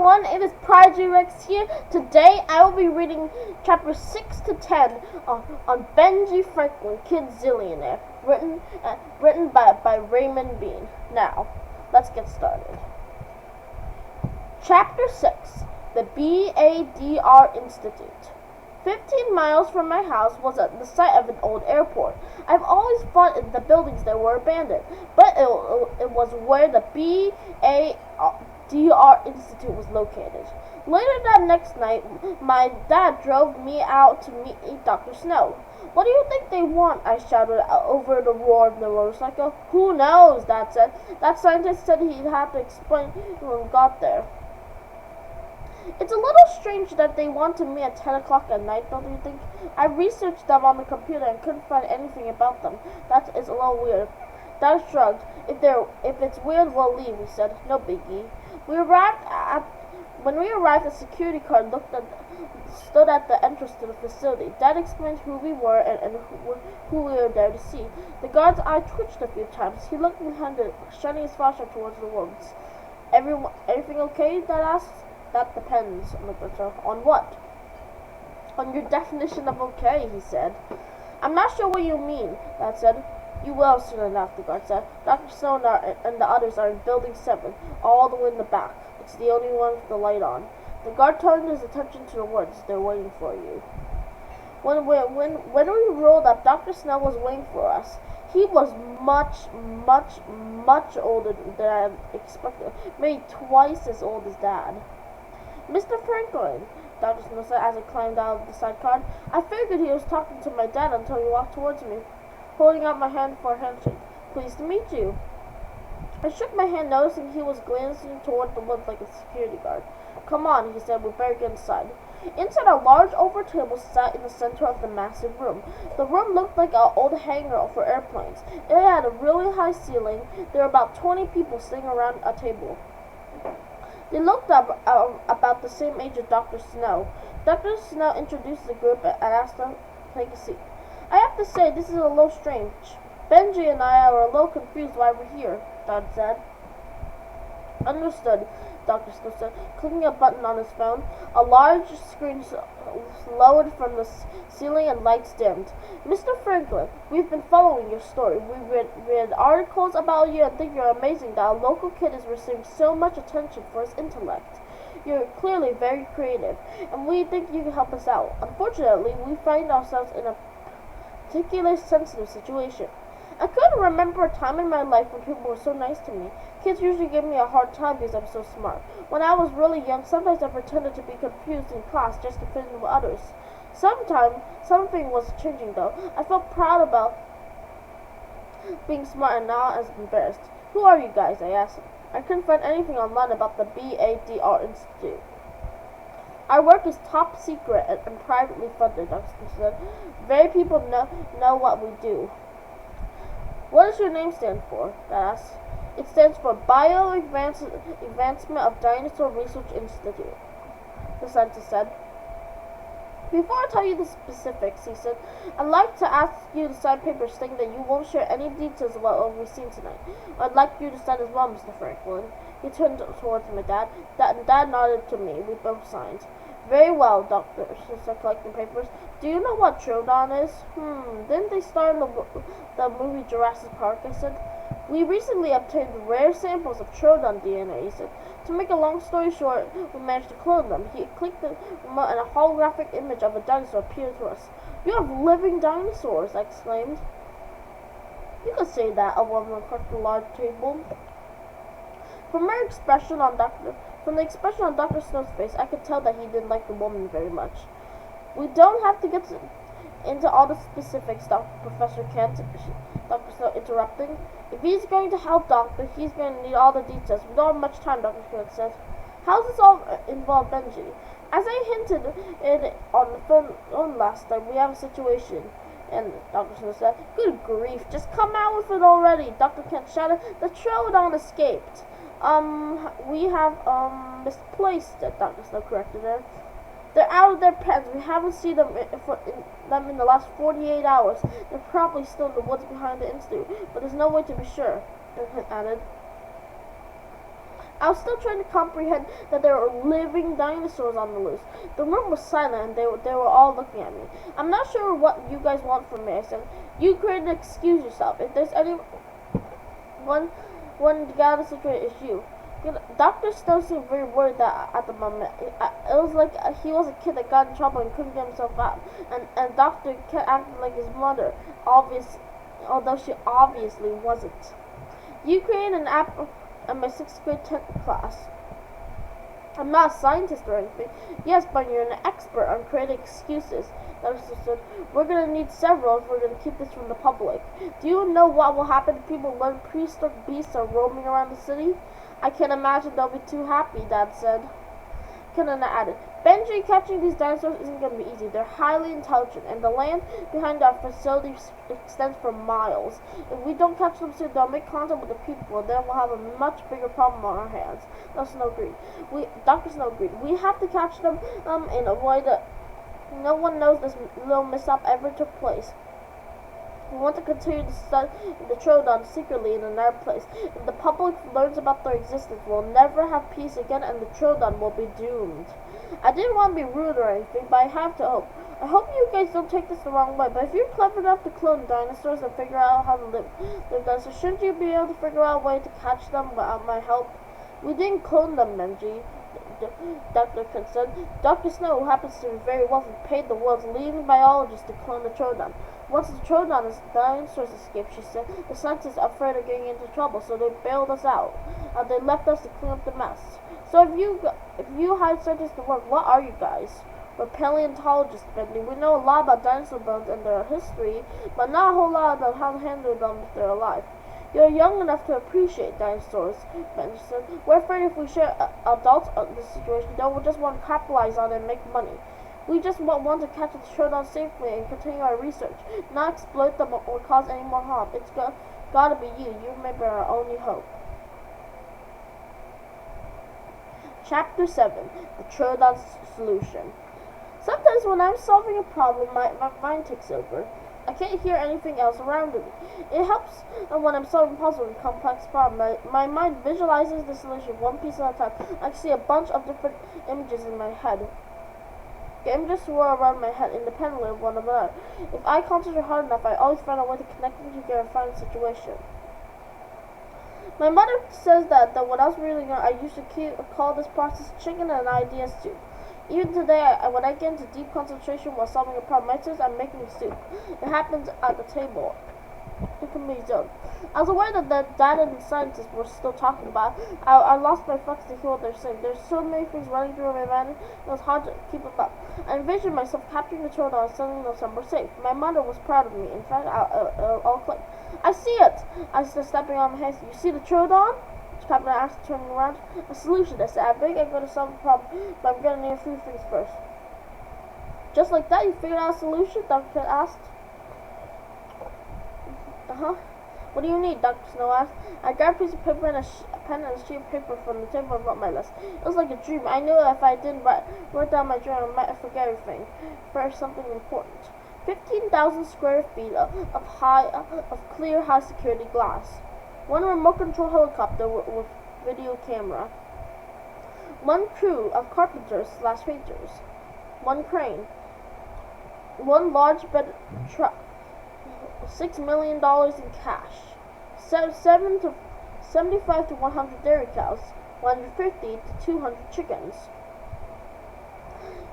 everyone, it is Prodigyrex here. Today I will be reading chapters 6 to 10 on Benji Franklin Kid Zillionaire, written by Raymond Bean. Now, let's get started. Chapter 6, the BADR Institute. 15 miles from my house was at the site of an old airport. I've always thought the buildings there were abandoned, but it was where the BADR Institute was located. Later that next night, my dad drove me out to meet Dr. Snow. "What do you think they want?" I shouted over the roar of the motorcycle. "Who knows?" Dad said. "That scientist said he'd have to explain when we got there." "It's a little strange that they wanted me at 10 o'clock at night, don't you think? I researched them on the computer and couldn't find anything about them. That is a little weird." Dad shrugged. If it's weird, we'll leave," he said. "No biggie." When we arrived, a security guard stood at the entrance to the facility. Dad explained who we were and who we were there to see. The guard's eye twitched a few times. He looked behind it, shining his flashlight towards the woods. "Everything okay?" Dad asked. "That depends." "On what?" "On your definition of okay," he said. "I'm not sure what you mean," Dad said. "You will soon enough," the guard said. "Dr. Snow and the others are in Building 7, all the way in the back. It's the only one with the light on." The guard turned his attention to the woods. "They're waiting for you." When we rolled up, Dr. Snow was waiting for us. He was much older than I expected, maybe twice as old as Dad. "Mr. Franklin," Dr. Snow said as I climbed out of the sidecar. I figured he was talking to my dad until he walked towards me, holding out my hand for a handshake. "Pleased to meet you." I shook my hand, noticing he was glancing toward the woods like a security guard. "Come on," he said. "We better get inside." Inside, a large oval table sat in the center of the massive room. The room looked like an old hangar for airplanes. It had a really high ceiling. There were about 20 people sitting around a table. They looked about the same age as Dr. Snow. Dr. Snow introduced the group and asked them to take a seat. "I have to say, this is a little strange. Benji and I are a little confused why we're here," Dad said. "Understood," Dr. Snow said, clicking a button on his phone. A large screen lowered from the ceiling and lights dimmed. "Mr. Franklin, we've been following your story. We've read articles about you and think you're amazing that a local kid is receiving so much attention for his intellect. You're clearly very creative, and we think you can help us out. Unfortunately, we find ourselves in a particularly sensitive situation. I couldn't remember a time in my life when people were so nice to me. Kids usually give me a hard time because I'm so smart. When I was really young, sometimes I pretended to be confused in class just to fit in with others. Something was changing though. I felt proud about being smart and not as embarrassed. Who are you guys?" I asked. I couldn't find anything online about the BADR Institute. "Our work is top secret and privately funded," Dr. said. "Very people know what we do." "What does your name stand for?" I asked. "It stands for Bio Advancement of Dinosaur Research Institute," the scientist said. "Before I tell you the specifics," he said, "I'd like to ask you to sign papers stating that you won't share any details about what we've seen tonight. I'd like you to sign as well, Mr. Franklin." He turned towards my dad. Dad nodded to me. We both signed. "Very well," Doctor said, collecting papers. "Do you know what Troodon is?" Didn't they star in the movie Jurassic Park?" I said. "We recently obtained rare samples of Troodon DNA," he said. "To make a long story short, we managed to clone them." He clicked the remote and a holographic image of a dinosaur appeared to us. "You have living dinosaurs!" I exclaimed. "You could say that," a woman across the large table. From the expression on Dr. Snow's face, I could tell that he didn't like the woman very much. "We don't have to get into all the specifics, Professor Kent," Dr. Snow interrupting. "If he's going to help Doctor, he's going to need all the details. We don't have much time," Dr. Kent said. "How does this all involve Benji?" "As I hinted on the phone last time, we have a situation," and Dr. Snow said. "Good grief, just come out with it already," Dr. Kent shouted. "The Troodon escaped." We have misplaced it," Dr. Snow corrected her. "They're out of their pens. We haven't seen them in the last 48 hours. They're probably still in the woods behind the institute, but there's no way to be sure," Dr. Kent added. I was still trying to comprehend that there were living dinosaurs on the loose. The room was silent and they were all looking at me. I'm not sure what you guys want from me, I said. You couldn't excuse yourself. If there's anyone to get out of the situation, it's you. Dr. Snow seemed very worried at the moment. It was like he was a kid that got in trouble and couldn't get himself out. And Dr. kept acting like his mother, although she obviously wasn't. You created an app in my 6th grade 10th class. I'm not a scientist or anything. Yes, but you're an expert on creating excuses. Dr. said, we're going to need several if we're going to keep this from the public. Do you know what will happen if people learn prehistoric beasts are roaming around the city? I can't imagine they'll be too happy, Dad said. Kennan added, Benji, catching these dinosaurs isn't going to be easy. They're highly intelligent, and the land behind our facility extends for miles. If we don't catch them soon, they'll make contact with the people, and then we'll have a much bigger problem on our hands. Dr. Snow agreed. We have to catch them in a way that no one knows this little mishap ever took place. We want to continue to study the Troodon secretly in another place. If the public learns about their existence, we'll never have peace again, and the Troodon will be doomed. I didn't want to be rude or anything, but I have to hope. I hope you guys don't take this the wrong way, but if you're clever enough to clone dinosaurs and figure out how to live dinosaurs, shouldn't you be able to figure out a way to catch them without my help? We didn't clone them, Benji, Dr. Kid said. Dr. Snow, who happens to be very wealthy, paid the world's leading biologist to clone the Troodon. Once the Troodon's dinosaurs escaped, she said, the scientists are afraid of getting into trouble, so they bailed us out. They left us to clean up the mess. So if you hired scientists to work, what are you guys? We're paleontologists, Benji. We know a lot about dinosaur bones and their history, but not a whole lot about how to handle them if they're alive. You're young enough to appreciate dinosaurs, Benji said. We're afraid if we share adults on this situation, they will just want to capitalize on it and make money. We just want to catch the Troodon safely and continue our research, not exploit them or cause any more harm. It's gotta be you. You may be our only hope. Chapter 7. The Troodon's Solution. Sometimes when I'm solving a problem, my mind takes over. I can't hear anything else around me. It helps when I'm solving puzzles and complex problems. My mind visualizes the solution one piece at a time. I can see a bunch of different images in my head. The images swirl around my head independently of one another. If I concentrate hard enough, I always find a way to connect them together and find a situation. My mother says that when I was really young, I used to call this process chicken and idea soup. Even today, when I get into deep concentration while solving a problem, I says I'm making soup. It happens at the table. It can be done. I was aware that the dad and the scientists were still talking about it. I lost my focus to hear what they're saying. There's so many things running through my mind, it was hard to keep them up. I envisioned myself capturing the Troodon and sending them somewhere safe. My mother was proud of me. In fact, I'll click. I see it! I started stepping on my hands. You see the Troodon? Papa asked, turning around. A solution, I said. I think I'm going to solve the problem, but I'm going to need a few things first. Just like that, you figured out a solution? Dr. Kid asked. What do you need? Dr. Snow asked. I grabbed a piece of paper and a pen and a sheet of paper from the table and wrote my list. It was like a dream. I knew if I didn't write down my journal, I might forget everything. First, something important. 15,000 square feet of clear, high-security glass. One remote control helicopter with video camera. One crew of carpenters/painters. One crane. One large bed truck. $6 million in cash. 75 to 100 dairy cows. 150 to 200 chickens.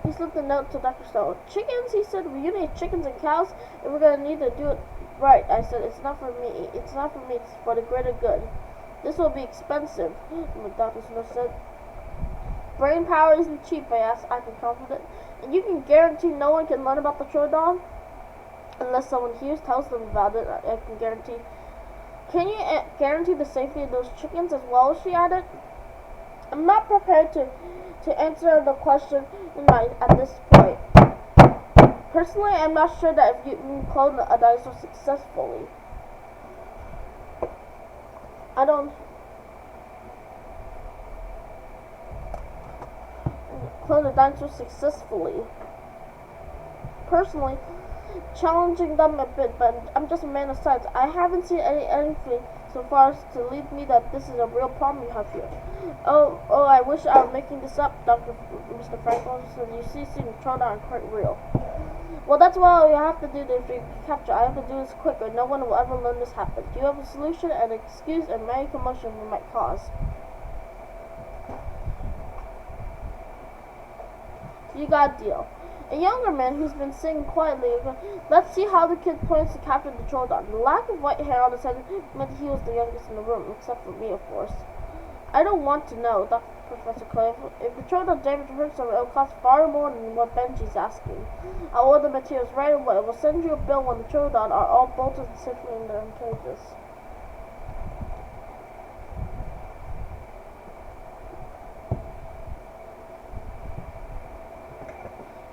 He slipped a note to Dr. Snow. Chickens, he said. You need chickens and cows, and we're gonna need to do it right. I said, it's not for me. It's not for me. It's for the greater good. This will be expensive, Dr. Snow said. Brain power isn't cheap, I asked, acting confident. And you can guarantee no one can learn about the Troodon? Unless someone here tells them about it, I can guarantee. Can you guarantee the safety of those chickens as well, she added? I'm not prepared to answer the question at this point. Personally, I'm not sure that if you can clone a dinosaur successfully. Personally, challenging them a bit, but I'm just a man of science. I haven't seen anything so far as to lead me that this is a real problem you have here. Oh, I wish I were making this up, Mr. Franklin. So you see, seeing Troodon quite real. Well, that's what you have to do to capture. I have to do this quick, or no one will ever learn this happened. Do you have a solution, an excuse, and any commotion we might cause? You got a deal. A younger man who's been sitting quietly. Let's see how the kid plans to capture the Troodon. The lack of white hair on his head meant he was the youngest in the room, except for me, of course. I don't want to know, Professor Clay. If the Troodon damage hurts someone, it'll cost far more than what Benji's asking. I'll order materials right away. We'll send you a bill when the Troodon are all bolted and safely in their cages.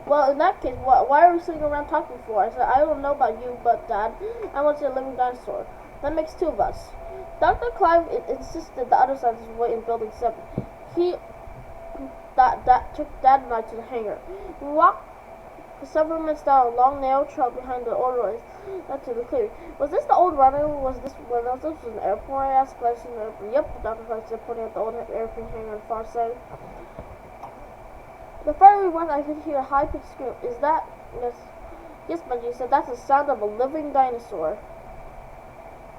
Well, in that case, why are we sitting around talking for? I said, I don't know about you, but Dad, I want to see a living dinosaur. That makes two of us. Dr. Clive insisted the other side is wait in building 7. That took Dad and I to the hangar. We walked for several minutes down a long narrow trail behind the orderlies to the clearing. Was this the old runway? Was this an airport? I asked, glancing at the airport. Yep, Dr. Clive said, pointing at the old airplane hangar on the far side. The further we went, I could hear a high-pitched scream. Is that? Yes, Benji said. That's the sound of a living dinosaur.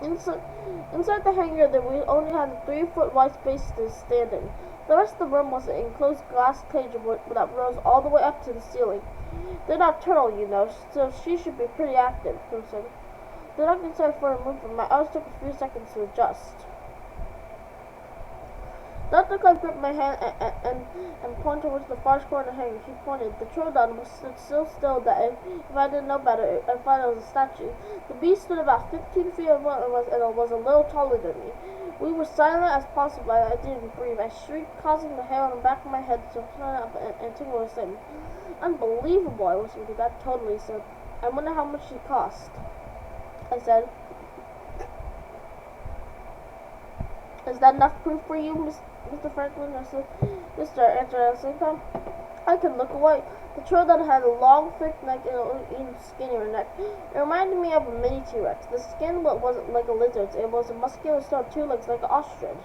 Inside the hangar, we only had a 3-foot wide space to stand in. The rest of the room was an enclosed glass cage that rose all the way up to the ceiling. They're nocturnal, you know, so she should be pretty active, Kim said. The doctor started for a movement. My eyes took a few seconds to adjust. Dr. Clive gripped my hand and pointed towards the far corner of the hangar. He pointed. The Troodon was so still that if I didn't know better, I thought it was a statue. The beast stood about 15 feet above us, and it was a little taller than me. We were silent as possible. I didn't breathe. I shrieked, causing the hair on the back of my head to stand up and tingle with him. Unbelievable, I whispered to Dad. Totally, said. I wonder how much she cost. I said. Is that enough proof for you, Mr. Franklin? I said. Mr. answered at the same time. I could look away. The Troodon had a long, thick neck and an even skinnier neck. It reminded me of a mini T-Rex. The skin wasn't like a lizard's. It was a muscular stone, 2 legs like an ostrich.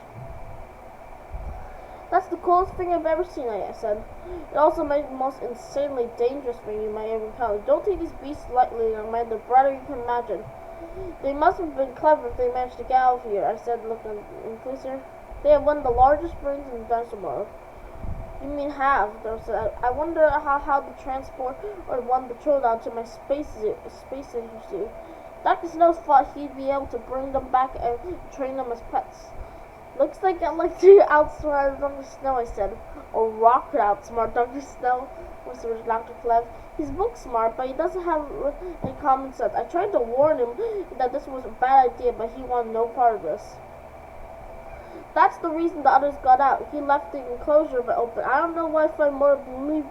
That's the coolest thing I've ever seen, I said. It also made the most insanely dangerous thing you might ever encounter. Don't take these beasts lightly, young man. They're brighter you can imagine. They must have been clever if they managed to get out of here, I said, looking closer. They have one of the largest brains in the dinosaur world. You mean have? I wonder how the transport or won the Troodon to my space industry. Dr. Snow thought he'd be able to bring them back and train them as pets. Looks like I'd like to outsmart Dr. Snow, I said. Or Rock could outsmart Dr. Snow, whispered Dr. Cleve. He's book smart, but he doesn't have any common sense. I tried to warn him that this was a bad idea, but he wanted no part of this. That's the reason the others got out. He left the enclosure open. I don't know why I find more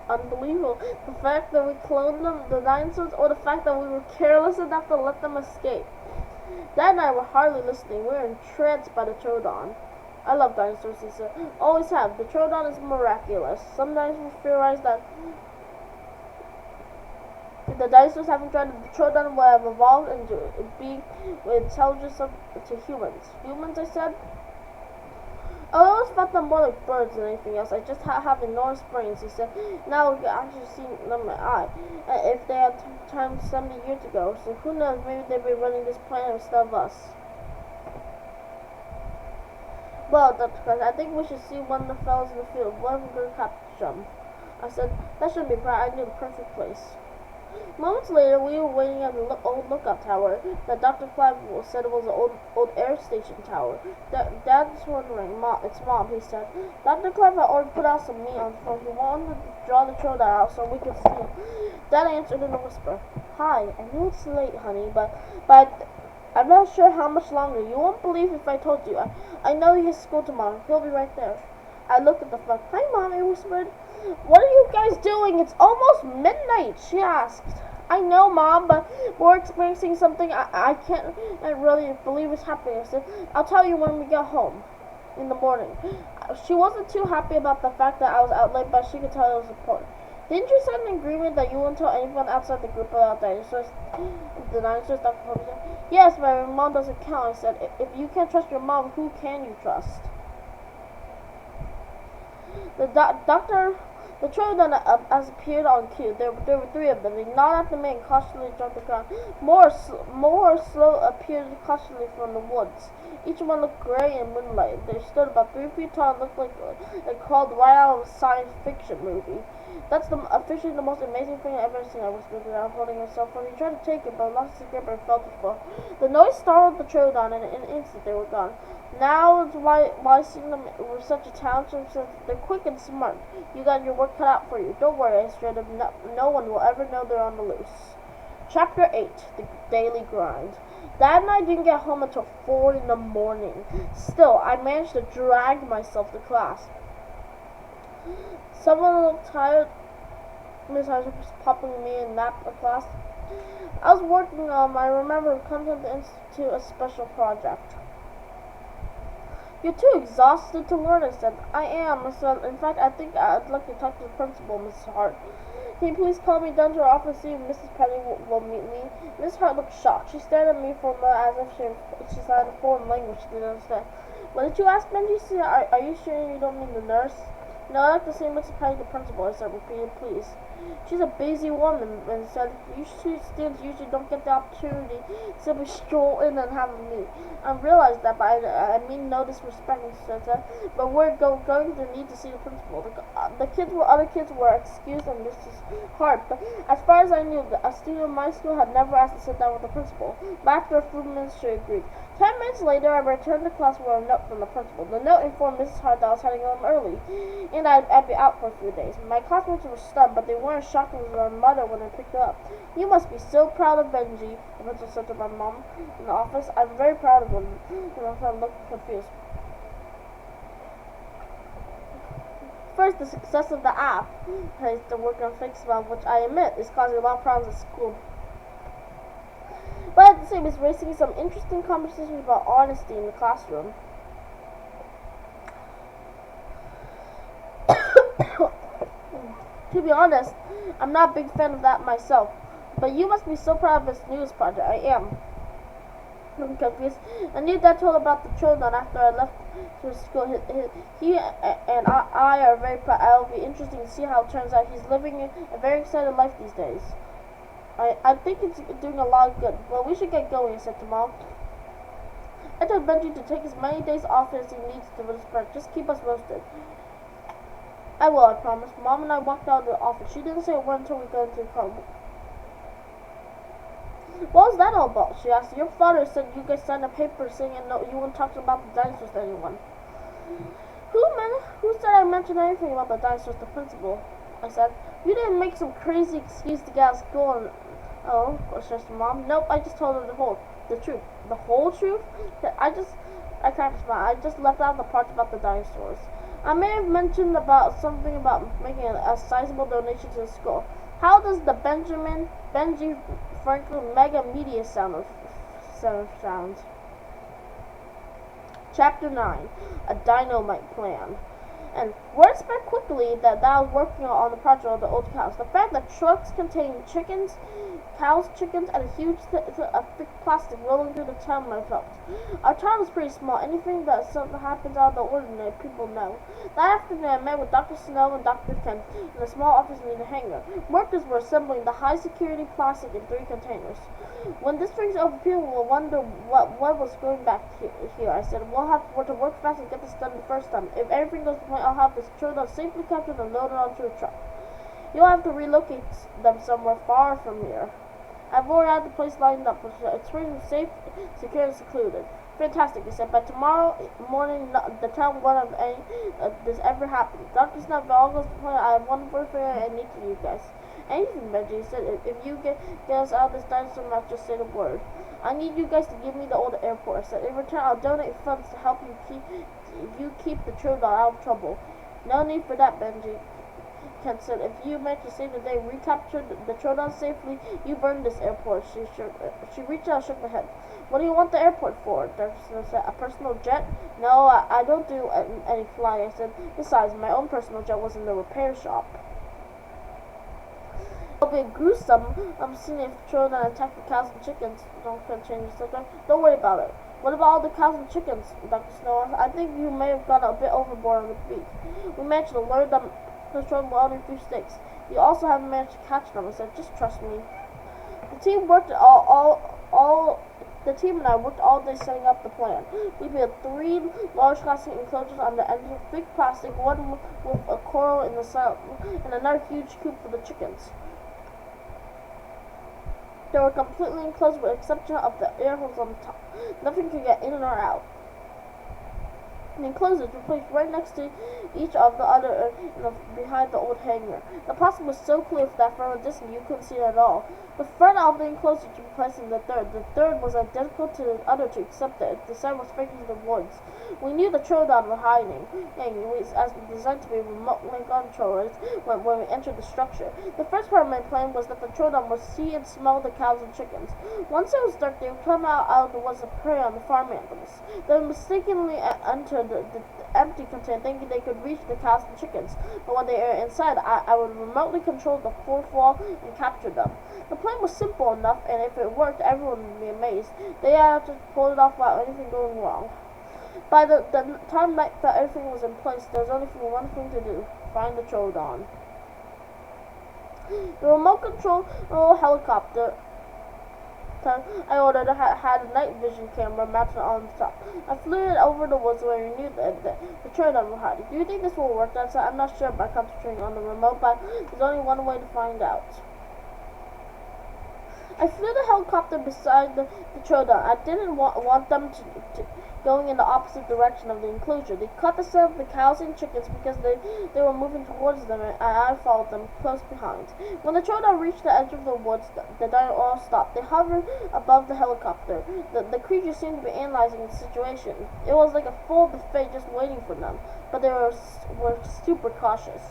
unbelievable. The fact that we cloned them, the dinosaurs, or the fact that we were careless enough to let them escape. Dad and I were hardly listening. We were entranced by the Troodon. I love dinosaurs, he said. Always have. The Troodon is miraculous. Sometimes we theorize that if the dinosaurs haven't tried, the Troodon would have evolved into a being with intelligence to humans. Humans, I said? I always felt them more like birds than anything else. I just have enormous brains, he said. Now we can actually see them in my eye. If they had time 70 years ago. So who knows, maybe they'd be running this planet instead of us. Well, Dr. Krause, I think we should see one of the fellows in the field. One of them captured them. I said, that shouldn't be bright. I knew the perfect place. Moments later, we were waiting at the old lookout tower that Dr. Clive said was an old air station tower. Dad's wondering, it's Mom, he said. Dr. Clive had already put out some meat on the phone. He wanted to draw the Troodon out so we could see him. Dad answered in a whisper. Hi, I know it's late, honey, but I'm not sure how much longer. You won't believe if I told you. I know he has school tomorrow. He'll be right there. I looked at the phone. Hi, Mom, I whispered. What are you guys doing? It's almost midnight, she asked. I know, Mom, but we're experiencing something I can't really believe is happening. I said, I'll tell you when we get home in the morning. She wasn't too happy about the fact that I was out late, but she could tell it was important. Didn't you sign an agreement that you won't tell anyone outside the group about dinosaurs? The dinosaurs, Dr. Kobe said. Yes, but my mom doesn't count. I said, if you can't trust your mom, who can you trust? The Troodon has appeared on cue. There were three of them. They nodded at the man and cautiously jumped the ground. More slow appeared cautiously from the woods. Each one looked gray in moonlight. They stood about 3 feet tall and looked like it crawled right out of a science fiction movie. That's officially the most amazing thing I've ever seen, I whispered without holding her cell phone. He tried to take it, but lost his grip and fell to the floor. The noise startled the Troodon, and in an instant they were gone. Now it's why seeing them with such a talent, they're quick and smart. You got your work cut out for you. Don't worry, I assured him. No one will ever know they're on the loose. Chapter 8, The Daily Grind. Dad and I didn't get home until 4 in the morning. Still, I managed to drag myself to class. Someone looked tired. Miss Harding was popping me in nap class. I was working on I remember coming to the institute a special project. You're too exhausted to learn, I said. I am. I said, in fact, I think I'd like to talk to the principal, Mrs. Hart. Can you please call me down to her office, see if Mrs. Penny will meet me? Mrs. Hart looked shocked. She stared at me for a moment as if she said a foreign language she didn't understand. What did you ask, Benji? Are you sure you don't mean the nurse? No, I'd like to see Mrs. Penny, the principal, I said, repeated, please. She's a busy woman, and said, you students usually don't get the opportunity to simply stroll in and have a meet. I realized that, but I mean no disrespect, Mrs. said, but we're going to need to see the principal. Other kids were excused and Mrs. Hart, but as far as I knew, a student in my school had never asked to sit down with the principal. But after a few minutes, she agreed. 10 minutes later, I returned to class with a note from the principal. The note informed Mrs. Hart that I was heading home early, and I'd be out for a few days. My classmates were stunned, but they weren't shocked as their mother when I picked her up. You must be so proud of Benji, the principal said to my mom in the office. I'm very proud of him. And I looked confused. First, the success of the app, the work on fix about which I admit is causing a lot of problems at school. But at the same time, it's raising some interesting conversations about honesty in the classroom. To be honest, I'm not a big fan of that myself. But you must be so proud of this news project. I am. I'm confused. I knew Dad told about the Troodon after I left for school. He and I are very proud. It'll be interesting to see how it turns out. He's living a very exciting life these days. I think it's doing a lot of good. Well, we should get going, I said to Mom. I told Benji to take as many days off as he needs to for this project. Just keep us roasted. I will, I promise. Mom and I walked out of the office. She didn't say a word until we got into the car. What was that all about? She asked. Your father said you guys signed a paper saying you wouldn't talk about the dinosaurs to anyone. Who said I mentioned anything about the dinosaurs? The principal. I said. You didn't make some crazy excuse to get out of school and... Oh, of course, just Mom. Nope, I just told her the truth. The whole truth? I can't smile. I just left out the part about the dinosaurs. I may have mentioned something about making a sizable donation to the school. How does the Benji Franklin Mega Media sound? Chapter 9, A Dynamite Plan. And word spread quickly that I was working on the project of the old cows. The fact that trucks containing chickens, and a huge thick plastic rolling through the town might have helped. Our town is pretty small. Anything that happens out of the ordinary, people know. That afternoon, I met with Dr. Snow and Dr. Kent in a small office near the hangar. Workers were assembling the high-security plastic in 3 containers. When this thing's over, people will wonder what was going back here. I said, we'll have to work fast and get this done the first time. If everything goes to plan, I'll have this Troodon safely captured and loaded onto a truck. You'll have to relocate them somewhere far from here. I've already had the place lined up. It's pretty safe, secure, and secluded. Fantastic, I said. By tomorrow morning, the town won't have any this ever happened. Dr. Snow, if all goes to plan, I have one word for you I need to you guys. Anything, Benji said. If you get us out of this dinosaur map, just say the word. I need you guys to give me the old airport. I said. In return, I'll donate funds to help you keep the Troodon out of trouble. No need for that, Benji. Kent said, if you manage to save the day, recapture the Troodon safely, you burn this airport. She reached out and shook her head. What do you want the airport for? Dr. Snow said, a personal jet? No, I don't do any flying. I said, besides, my own personal jet was in the repair shop. be gruesome. I'm seeing if children attack the cows and chickens. Don't change the subject. Don't worry about it. What about all the cows and chickens, Dr. Snow? I think you may have gone a bit overboard on the beef. We managed to lure them controlled only through sticks. You also haven't managed to catch them. I said, just trust me. The team and I worked all day setting up the plan. We built 3 large plastic enclosures on the end of big plastic, one with a coral in the center, and another huge coop for the chickens. They were completely enclosed with the exception of the air holes on the top. Nothing could get in or out. The enclosures were placed right next to each of the other behind the old hangar. The plastic was so clear that from a distance you couldn't see it at all. The front of the enclosure to be placed in the third. The third was identical to the other 2 except that the side was facing the woods. We knew the Troodon were hiding, as designed to be remotely controlled when we entered the structure. The first part of my plan was that the Troodon would see and smell the cows and chickens. Once it was dark, they would come out of the woods and prey on the farm animals. They would mistakenly enter the empty container thinking they could reach the cows and chickens. But when they were inside, I would remotely control the 4th wall and capture them. The plan was simple enough, and if it worked, everyone would be amazed. They had to pull it off without anything going wrong. By the time that everything was in place, there was only one thing to do: find the Troodon. The remote control helicopter I ordered had a night vision camera mounted on the top. I flew it over the woods where we knew that the Troodon were hiding. Do you think this will work? I'm not sure by concentrating on the remote, but there's only one way to find out. I flew the helicopter beside the Troodon. I didn't want them to going in the opposite direction of the enclosure. They cut the scent of the cows and chickens because they were moving towards them, and I followed them close behind. When the Troodon reached the edge of the woods, the dino all stopped. They hovered above the helicopter. The creature seemed to be analyzing the situation. It was like a full buffet just waiting for them, but they were super cautious.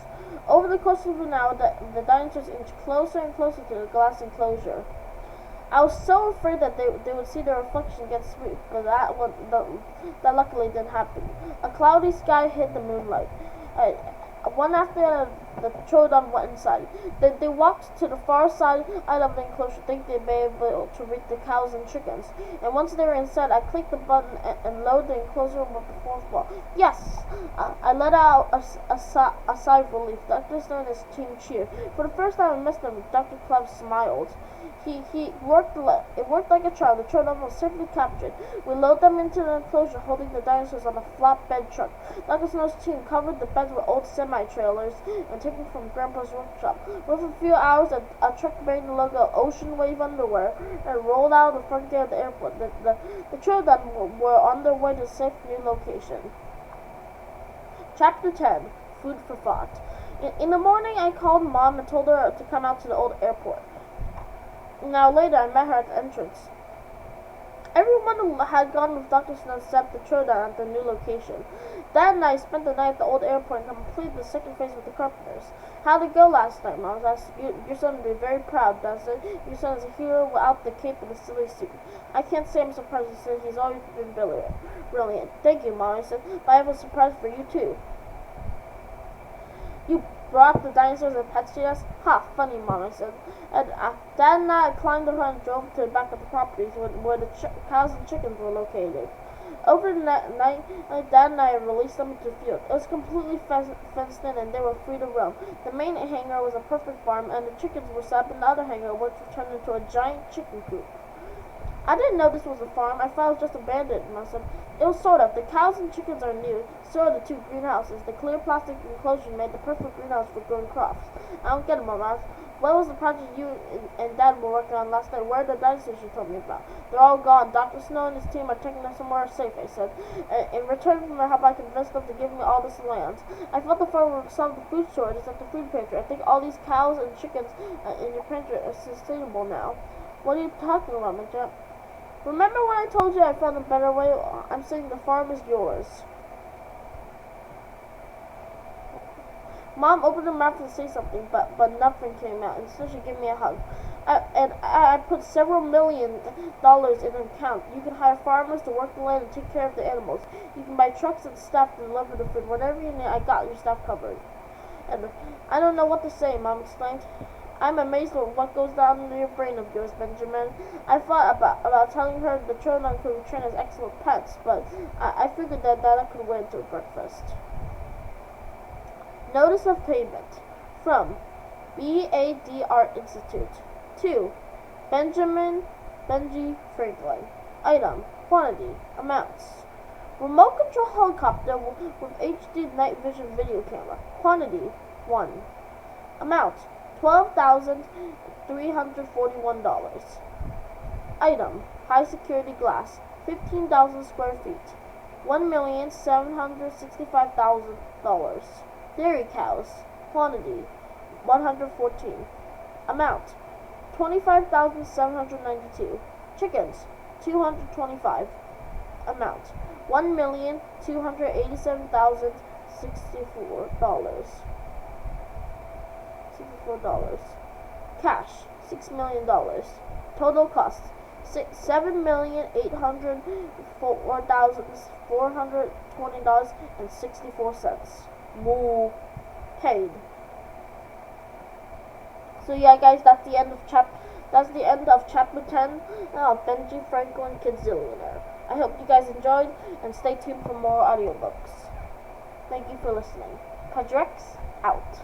Over the course of an hour, the dinosaurs inched closer and closer to the glass enclosure. I was so afraid that they would see their reflection get swept, but that luckily didn't happen. A cloudy sky hid the moonlight. One after the Troodon went inside. They walked to the far side of the enclosure, thinking they'd be able to reach the cows and chickens. And once they were inside, I clicked the button and loaded the enclosure with the 4th wall. Yes! I let out a sigh of relief. Dr. Snow and his team cheered. For the first time I missed them, Dr. Club smiled. It worked like a charm. The Troodon was safely captured. We loaded them into the enclosure, holding the dinosaurs on a flatbed truck. Dr. Snow's team covered the beds with old semi-trailers and taken from Grandpa's workshop. Within a few hours, a truck bearing the logo Ocean Wave Underwear and rolled out of the front gate of the airport. The Troodon were on their way to a safe new location. Chapter 10: Food for Thought. In the morning, I called Mom and told her to come out to the old airport. Now later, I met her at the entrance. Everyone had gone with Dr. Snow except the Troodon at the new location. Dad and I spent the night at the old airport and completed the second phase with the carpenters. How'd it go last night, Mom? I asked. Your son would be very proud, Dad said. Your son is a hero without the cape and the silly suit. I can't say I'm surprised, he said. He's always been brilliant. Thank you, Mom, I said. But I have a surprise for you, too. You brought the dinosaurs and pets to us? Ha, funny, Mom, I said. And Dad and I climbed around and drove to the back of the properties where the cows and chickens were located. Over the night, Dad and I released them into the field. It was completely fenced in and they were free to roam. The main hangar was a perfect farm and the chickens were set up in the other hangar, which was turned into a giant chicken coop. I didn't know this was a farm. I thought it was just abandoned, and I said, it was sort of. The cows and chickens are new. So are the 2 greenhouses. The clear plastic enclosure made the perfect greenhouse for growing crops. I don't get it, Mom. What was the project you and Dad were working on last night? Where are the dinosaurs you told me about? They're all gone. Dr. Snow and his team are taking them somewhere safe, I said. In return for my help, I convinced them to give me all this land. I thought the farm would solve the food shortage at the food pantry. I think all these cows and chickens in your pantry are sustainable now. What are you talking about, my champ? Remember when I told you I found a better way? I'm saying the farm is yours. Mom opened her mouth to say something, but nothing came out. Instead, she gave me a hug. I put several $1 million in an account. You can hire farmers to work the land and take care of the animals. You can buy trucks and staff to deliver the food. Whatever you need, I got your stuff covered. And I don't know what to say, Mom explained. I'm amazed at what goes down in your brain of yours, Benjamin. I thought about telling her the children could train as excellent pets, but I figured that I could wait until breakfast. Notice of payment from BADR Institute to Benji Franklin. Item, quantity, amounts. Remote control helicopter with HD night vision video camera. Quantity, 1. Amount, $12,341. Item, high security glass, 15,000 square feet. $1,765,000. Dairy cows. Quantity, 114. Amount, 25,792. Chickens, 225. Amount, $1,287,064. Cash, $6 million. Total cost, $7,804,420.64. Moo. Paid. So yeah, guys, that's the end of chapter 10 of Benji Franklin Kid Zillionaire. I hope you guys enjoyed, and stay tuned for more audiobooks. Thank you for listening. Prodigyrex out.